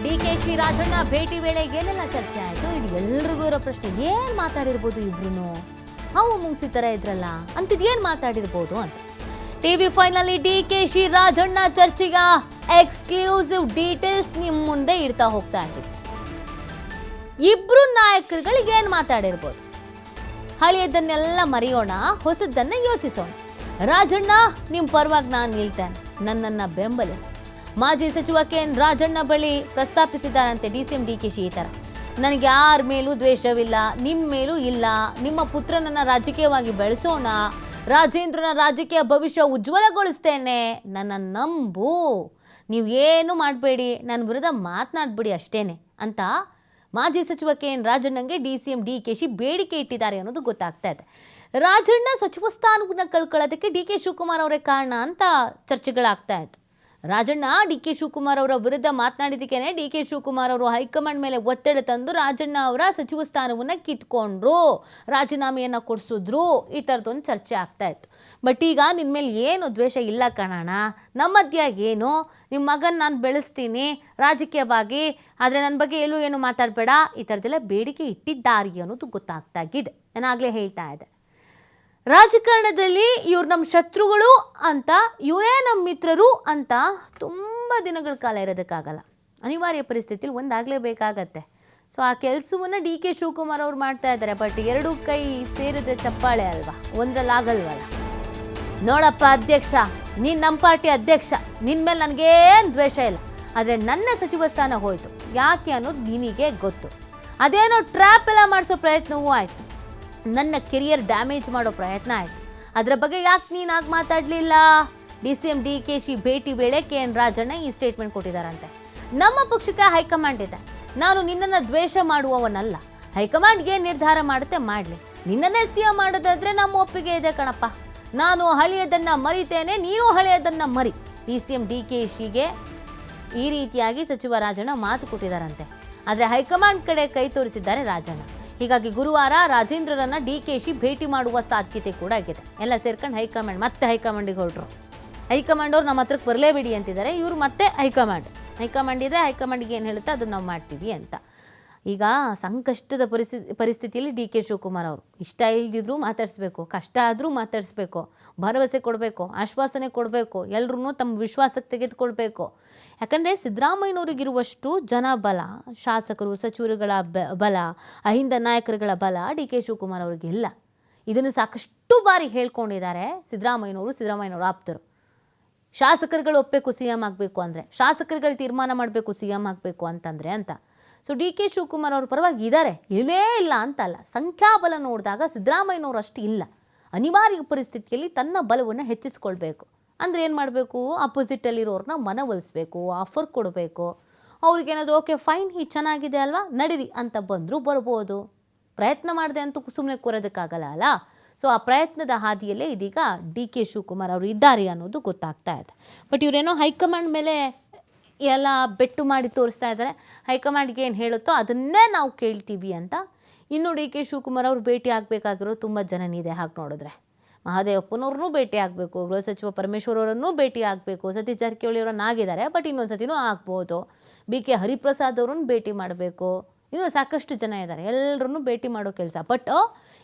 ಡಿಕೆಶಿ ರಾಜಣ್ಣ ಭೇಟಿ ವೇಳೆ ಏನೆಲ್ಲ ಚರ್ಚೆ ಆಯಿತು? ಇದು ಎಲ್ರಿಗೂ ಇರೋ ಪ್ರಶ್ನೆ. ಏನು ಮಾತಾಡಿರ್ಬೋದು ಇಬ್ರು? ಹಾವು ಮುಂಗ್ಸಿ ಥರ ಇದ್ರಲ್ಲ ಅಂತಿದ್ದೇನು ಮಾತಾಡಿರ್ಬೋದು ಅಂತ. ಟಿವಿ ಫೈನಲ್ಲಿ ಡಿಕೆಶಿ ರಾಜಣ್ಣ ಚರ್ಚೆಗ ಎಕ್ಸ್ಕ್ಲೂಸಿವ್ ಡೀಟೇಲ್ಸ್ ನಿಮ್ಮ ಮುಂದೆ ಇಡ್ತಾ ಹೋಗ್ತಾ ಇದ್ದೀವಿ. ಇಬ್ರು ನಾಯಕರುಗಳಿಗೆ ಏನು ಮಾತಾಡಿರ್ಬೋದು? ಹಳೆಯದನ್ನೆಲ್ಲ ಮರೆಯೋಣ, ಹೊಸದನ್ನ ಯೋಚಿಸೋಣ. ರಾಜಣ್ಣ, ನಿಮ್ಮ ಪರವಾಗಿ ನಾನು ನಿಲ್ತೇನೆ, ನನ್ನನ್ನು ಬೆಂಬಲಿಸಿ. ಮಾಜಿ ಸಚಿವ ಕೆಎನ್ ರಾಜಣ್ಣ ಬಳಿ ಪ್ರಸ್ತಾಪಿಸಿದ್ದಾರಂತೆ ಡಿಸಿಎಂ ಡಿಕೆಶಿ. ಈ ಥರ, ನನಗೆ ಯಾರ ಮೇಲೂ ದ್ವೇಷವಿಲ್ಲ, ನಿಮ್ಮ ಮೇಲೂ ಇಲ್ಲ, ನಿಮ್ಮ ಪುತ್ರನನ್ನು ರಾಜಕೀಯವಾಗಿ ಬೆಳೆಸೋಣ, ರಾಜೇಂದ್ರನ ರಾಜಕೀಯ ಭವಿಷ್ಯ ಉಜ್ವಲಗೊಳಿಸ್ತೇನೆ, ನನ್ನ ನಂಬು, ನೀವು ಏನು ಮಾಡಬೇಡಿ, ನನ್ನ ವಿರುದ್ಧ ಮಾತನಾಡ್ಬಿಡಿ ಅಷ್ಟೇನೆ ಅಂತ ಮಾಜಿ ಸಚಿವ ಕೆಎನ್ ರಾಜಣ್ಣಂಗೆ ಡಿಸಿಎಂ ಡಿಕೆಶಿ ಬೇಡಿಕೆ ಇಟ್ಟಿದ್ದಾರೆ ಅನ್ನೋದು ಗೊತ್ತಾಗ್ತಾ ಇದೆ. ರಾಜಣ್ಣ ಸಚಿವ ಸ್ಥಾನವನ್ನು ಕಳ್ಕೊಳ್ಳೋದಕ್ಕೆ ಡಿಕೆ ಶಿವಕುಮಾರ್ ಅವರೇ ಕಾರಣ ಅಂತ ಚರ್ಚೆಗಳಾಗ್ತಾ ಇತ್ತು. ರಾಜಣ್ಣ ಡಿಕೆ ಶಿವಕುಮಾರ್ ಅವರ ವಿರುದ್ಧ ಮಾತನಾಡಿದ್ದಕ್ಕೇನೆ ಡಿಕೆ ಶಿವಕುಮಾರ್ ಅವರು ಹೈಕಮಾಂಡ್ ಮೇಲೆ ಒತ್ತಡ ತಂದು ರಾಜಣ್ಣ ಅವರ ಸಚಿವ ಸ್ಥಾನವನ್ನು ಕಿತ್ಕೊಂಡ್ರು, ರಾಜೀನಾಮೆಯನ್ನು ಕೊಡಿಸಿದ್ರು, ಈ ಥರದೊಂದು ಚರ್ಚೆ ಆಗ್ತಾ ಇತ್ತು. ಬಟ್ ಈಗ ನಿನ್ನ ಮೇಲೆ ಏನು ದ್ವೇಷ ಇಲ್ಲ ಕಣಣ್ಣ, ನಮ್ಮ ಮಧ್ಯ ಏನು, ನಿಮ್ಮ ಮಗನ ನಾನು ಬೆಳೆಸ್ತೀನಿ ರಾಜಕೀಯವಾಗಿ, ಆದರೆ ನನ್ನ ಬಗ್ಗೆ ಏನು ಮಾತಾಡಬೇಡ, ಈ ಥರದ್ದೆಲ್ಲ ಬೇಡಿಕೆ ಇಟ್ಟಿದ್ದಾರೆ ಅನ್ನೋದು ಗೊತ್ತಾಗ್ತಾಗಿದೆ. ನಾನು ಆಗಲೇ ಹೇಳ್ತಾ ಇದ್ದೆ, ರಾಜಕಾರಣದಲ್ಲಿ ಇವ್ರು ನಮ್ಮ ಶತ್ರುಗಳು ಅಂತ, ಇವರೇ ನಮ್ಮ ಮಿತ್ರರು ಅಂತ ತುಂಬ ದಿನಗಳ ಕಾಲ ಇರೋದಕ್ಕಾಗಲ್ಲ. ಅನಿವಾರ್ಯ ಪರಿಸ್ಥಿತಿಯಲ್ಲಿ ಒಂದಾಗಲೇಬೇಕಾಗತ್ತೆ. ಸೊ ಆ ಕೆಲಸವನ್ನು ಡಿ ಕೆ ಶಿವಕುಮಾರ್ ಅವ್ರು ಮಾಡ್ತಾ ಇದ್ದಾರೆ. ಬಟ್ ಎರಡು ಕೈ ಸೇರಿದ ಚಪ್ಪಾಳೆ ಅಲ್ವಾ, ಒಂದರಲ್ಲಾಗಲ್ವಲ್ಲ. ನೋಡಪ್ಪ ಅಧ್ಯಕ್ಷ, ನೀನು ನಮ್ಮ ಪಾರ್ಟಿ ಅಧ್ಯಕ್ಷ, ನಿನ್ನ ಮೇಲೆ ನನಗೇನು ದ್ವೇಷ ಇಲ್ಲ, ಆದರೆ ನನ್ನ ಸಚಿವ ಸ್ಥಾನ ಹೋಯಿತು, ಯಾಕೆ ಅನ್ನೋದು ನಿನಗೆ ಗೊತ್ತು. ಅದೇನೋ ಟ್ರ್ಯಾಪ್ ಎಲ್ಲ ಮಾಡಿಸೋ ಪ್ರಯತ್ನವೂ ಆಯಿತು, ನನ್ನ ಕೆರಿಯರ್ ಡ್ಯಾಮೇಜ್ ಮಾಡೋ ಪ್ರಯತ್ನ ಆಯಿತು. ಅದರ ಬಗ್ಗೆ ಯಾಕೆ ನೀನಾಗಿ ಮಾತಾಡಲಿಲ್ಲ? ಡಿಸಿಎಂ ಡಿಕೆಶಿ ಭೇಟಿ ವೇಳೆ ಕೆಎನ್ ರಾಜಣ್ಣ ಈ ಸ್ಟೇಟ್ಮೆಂಟ್ ಕೊಟ್ಟಿದ್ದಾರಂತೆ. ನಮ್ಮ ಪಕ್ಷಕ್ಕೆ ಹೈಕಮಾಂಡ್ ಇದೆ, ನಾನು ನಿನ್ನನ್ನು ದ್ವೇಷ ಮಾಡುವವನಲ್ಲ, ಹೈಕಮಾಂಡ್ಗೆ ನಿರ್ಧಾರ ಮಾಡುತ್ತೆ ಮಾಡಲಿ, ನಿನ್ನನ್ನೇ ಸಿಎಂ ಮಾಡೋದಾದ್ರೆ ನಮ್ಮ ಒಪ್ಪಿಗೆ ಇದೆ ಕಣಪ್ಪ, ನಾನು ಹಳೆಯದನ್ನು ಮರಿತೇನೆ, ನೀನು ಹಳೆಯದನ್ನು ಮರಿ. ಡಿಸಿಎಂ ಡಿಕೆಶಿಗೆ ಈ ರೀತಿಯಾಗಿ ಸಚಿವ ರಾಜಣ್ಣ ಮಾತು ಕೊಟ್ಟಿದ್ದಾರಂತೆ. ಆದರೆ ಹೈಕಮಾಂಡ್ ಕಡೆ ಕೈ ತೋರಿಸಿದ್ದಾರೆ ರಾಜಣ್ಣ. ಹೀಗಾಗಿ ಗುರುವಾರ ರಾಜೇಂದ್ರರನ್ನ ಡಿಕೆಶಿ ಭೇಟಿ ಮಾಡುವ ಸಾಧ್ಯತೆ ಕೂಡ ಆಗಿದೆ. ಎಲ್ಲ ಸೇರ್ಕೊಂಡು ಮತ್ತೆ ಹೈಕಮಾಂಡಿಗೆ ಹೊರಟರು. ಹೈಕಮಾಂಡ್ ಅವ್ರು ನಮ್ಮ ಹತ್ರಕ್ಕೆ ಬರಲೇಬೇಡಿ ಅಂತಿದ್ದಾರೆ. ಇವರು ಮತ್ತೆ ಹೈಕಮಾಂಡ್ ಇದೆ, ಹೈಕಮಾಂಡ್ಗೆ ಏನು ಹೇಳುತ್ತೆ ಅದನ್ನು ನಾವು ಮಾಡ್ತೀವಿ ಅಂತ. ಈಗ ಸಂಕಷ್ಟದ ಪರಿಸ್ಥಿತಿಯಲ್ಲಿ ಡಿ ಕೆ ಶಿವಕುಮಾರ್ ಅವರು ಇಷ್ಟ ಇಲ್ದಿದ್ರು ಮಾತಾಡಿಸ್ಬೇಕು, ಕಷ್ಟ ಆದರೂ ಮಾತಾಡಿಸ್ಬೇಕು, ಭರವಸೆ ಕೊಡಬೇಕು, ಆಶ್ವಾಸನೆ ಕೊಡಬೇಕು, ಎಲ್ಲರೂ ತಮ್ಮ ವಿಶ್ವಾಸಕ್ಕೆ ತೆಗೆದುಕೊಳ್ಬೇಕು. ಯಾಕಂದರೆ ಸಿದ್ದರಾಮಯ್ಯನವ್ರಿಗಿರುವಷ್ಟು ಜನ ಬಲ, ಶಾಸಕರು ಸಚಿವರುಗಳ ಬಲ, ಅಹಿಂದ ನಾಯಕರುಗಳ ಬಲ ಡಿ ಕೆ ಶಿವಕುಮಾರ್ ಅವ್ರಿಗಿಲ್ಲ. ಇದನ್ನು ಸಾಕಷ್ಟು ಬಾರಿ ಹೇಳ್ಕೊಂಡಿದ್ದಾರೆ ಸಿದ್ದರಾಮಯ್ಯನವರು ಆಪ್ತರು. ಶಾಸಕರುಗಳು ಒಪ್ಪಬೇಕು ಸಿ ಎಂ ಆಗಬೇಕು ಅಂದರೆ, ಶಾಸಕರುಗಳು ತೀರ್ಮಾನ ಮಾಡಬೇಕು ಸಿ ಎಂ ಆಗಬೇಕು ಅಂತಂದರೆ ಅಂತ. ಸೊ ಡಿ ಕೆ ಶಿವಕುಮಾರ್ ಅವ್ರ ಪರವಾಗಿ ಇದ್ದಾರೆ, ಇಲ್ಲೇ ಇಲ್ಲ ಅಂತಲ್ಲ. ಸಂಖ್ಯಾಬಲ ನೋಡಿದಾಗ ಸಿದ್ದರಾಮಯ್ಯನವರು ಅಷ್ಟು ಇಲ್ಲ. ಅನಿವಾರ್ಯ ಪರಿಸ್ಥಿತಿಯಲ್ಲಿ ತನ್ನ ಬಲವನ್ನು ಹೆಚ್ಚಿಸ್ಕೊಳ್ಬೇಕು ಅಂದರೆ ಏನು ಮಾಡಬೇಕು? ಅಪೋಸಿಟಲ್ಲಿರೋರನ್ನ ಮನವೊಲಿಸ್ಬೇಕು, ಆಫರ್ ಕೊಡಬೇಕು. ಅವ್ರಿಗೇನಾದರೂ ಓಕೆ ಫೈನ್, ಈ ಚೆನ್ನಾಗಿದೆ ಅಲ್ವಾ, ನಡೀರಿ ಅಂತ ಬಂದರೂ ಬರ್ಬೋದು. ಪ್ರಯತ್ನ ಮಾಡಿದೆ ಅಂತೂ ಸುಮ್ಮನೆ ಕೂರೋದಕ್ಕಾಗಲ್ಲ ಅಲ್ಲ. ಸೊ ಆ ಪ್ರಯತ್ನದ ಹಾದಿಯಲ್ಲೇ ಇದೀಗ ಡಿ ಕೆ ಶಿವಕುಮಾರ್ ಅವರು ಇದ್ದಾರೆ ಅನ್ನೋದು ಗೊತ್ತಾಗ್ತಾ ಇದೆ. ಬಟ್ ಇವರೇನೋ ಹೈಕಮಾಂಡ್ ಮೇಲೆ ಎಲ್ಲ ಬೆಟ್ಟು ಮಾಡಿ ತೋರಿಸ್ತಾ ಇದ್ದಾರೆ. ಹೈಕಮಾಂಡ್ಗೆ ಏನು ಹೇಳುತ್ತೋ ಅದನ್ನೇ ನಾವು ಕೇಳ್ತೀವಿ ಅಂತ. ಇನ್ನು ಡಿ ಕೆ ಶಿವಕುಮಾರ್ ಅವರು ಭೇಟಿ ಆಗಬೇಕಾಗಿರೋ ತುಂಬ ಜನನಿದೆ. ಹಾಗೆ ನೋಡಿದ್ರೆ ಮಹಾದೇವಪ್ಪನವ್ರನ್ನೂ ಭೇಟಿ ಆಗಬೇಕು, ಗೃಹ ಸಚಿವ ಪರಮೇಶ್ವರ್ ಅವರನ್ನೂ ಭೇಟಿ ಆಗಬೇಕು, ಸತೀಶ್ ಜಾರಕಿಹೊಳಿ ಅವರನ್ನು ಆಗಿದ್ದಾರೆ, ಬಟ್ ಇನ್ನೊಂದು ಸತಿನೂ ಆಗ್ಬೋದು. ಬಿ ಕೆ ಹರಿಪ್ರಸಾದ್ ಅವ್ರನ್ನ ಭೇಟಿ ಮಾಡಬೇಕು. ಇನ್ನೂ ಸಾಕಷ್ಟು ಜನ ಇದ್ದಾರೆ, ಎಲ್ಲರನ್ನೂ ಭೇಟಿ ಮಾಡೋ ಕೆಲಸ. ಬಟ್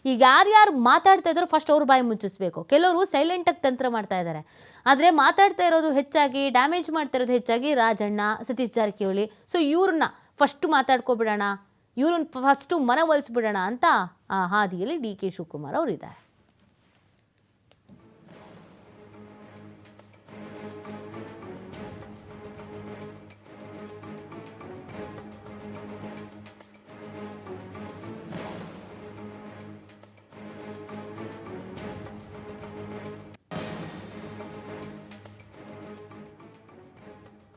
ಈಗ ಯಾರ್ಯಾರು ಮಾತಾಡ್ತಾ ಇದ್ದಾರೋ ಫಸ್ಟ್ ಅವ್ರು ಬಾಯಿ ಮುಚ್ಚಿಸ್ಬೇಕು. ಕೆಲವರು ಸೈಲೆಂಟಾಗಿ ತಂತ್ರ ಮಾಡ್ತಾ ಇದ್ದಾರೆ. ಆದರೆ ಮಾತಾಡ್ತಾ ಇರೋದು ಹೆಚ್ಚಾಗಿ, ಡ್ಯಾಮೇಜ್ ಮಾಡ್ತಾ ಇರೋದು ಹೆಚ್ಚಾಗಿ ರಾಜಣ್ಣ, ಸತೀಶ್ ಜಾರಕಿಹೊಳಿ. ಸೊ ಇವ್ರನ್ನ ಫಸ್ಟು ಮಾತಾಡ್ಕೊಬಿಡೋಣ, ಇವ್ರನ್ನ ಫಸ್ಟು ಮನವೊಲಿಸ್ಬಿಡೋಣ ಅಂತ ಆ ಹಾದಿಯಲ್ಲಿ ಡಿ ಕೆ ಶಿವಕುಮಾರ್ ಅವರು ಇದ್ದಾರೆ.